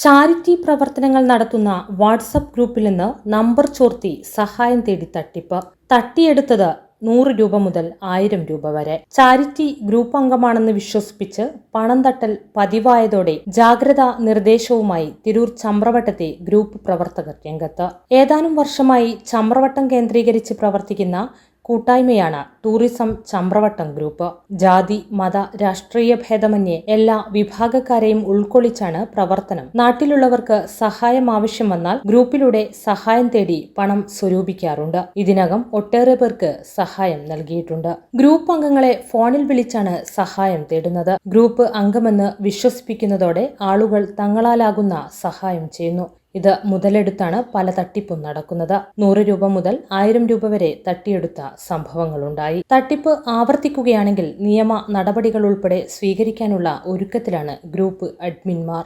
Charity പ്രവർത്തനങ്ങൾ നടത്തുന്ന WhatsApp ഗ്രൂപ്പിൽ നിന്ന് നമ്പർ ചോർത്തി സഹായം തേടി തട്ടിപ്പ്. തട്ടിയെടുത്തത് 100 രൂപ മുതൽ 1000 രൂപ വരെ. ചാരിറ്റി ഗ്രൂപ്പ് അംഗമാണെന്ന് വിശ്വസിപ്പിച്ച് പണം തട്ടൽ പതിവായതോടെ ജാഗ്രതാ നിർദ്ദേശവുമായി തിരൂർ ചമ്രവട്ടത്തെ ഗ്രൂപ്പ് പ്രവർത്തകർ രംഗത്ത്. ഏതാനും വർഷമായി ചമ്രവട്ടം കേന്ദ്രീകരിച്ച് പ്രവർത്തിക്കുന്ന കൂട്ടായ്മയാണ് ടൂറിസം ചമ്രവട്ടം ഗ്രൂപ്പ്. ജാതി, മത, രാഷ്ട്രീയ ഭേദമന്യേ എല്ലാ വിഭാഗക്കാരെയും ഉൾക്കൊള്ളിച്ചാണ് പ്രവർത്തനം. നാട്ടിലുള്ളവർക്ക് സഹായം ആവശ്യം വന്നാൽ ഗ്രൂപ്പിലൂടെ സഹായം തേടി പണം സ്വരൂപിക്കാറുണ്ട്. ഇതിനകം ഒട്ടേറെ പേർക്ക് സഹായം നൽകിയിട്ടുണ്ട്. ഗ്രൂപ്പ് അംഗങ്ങളെ ഫോണിൽ വിളിച്ചാണ് സഹായം തേടുന്നത്. ഗ്രൂപ്പ് അംഗമെന്ന് വിശ്വസിപ്പിക്കുന്നതോടെ ആളുകൾ തങ്ങളാലാകുന്ന സഹായം ചെയ്യുന്നു. ഇത് മുതലെടുത്താണ് പല തട്ടിപ്പും നടക്കുന്നത്. 100 രൂപ മുതൽ 1000 രൂപ വരെ തട്ടിയെടുത്ത സംഭവങ്ങളുണ്ടായി. തട്ടിപ്പ് ആവർത്തിക്കുകയാണെങ്കിൽ നിയമ നടപടികൾ ഉൾപ്പെടെ സ്വീകരിക്കാനുള്ള ഒരുക്കത്തിലാണ് ഗ്രൂപ്പ് അഡ്മിന്മാർ.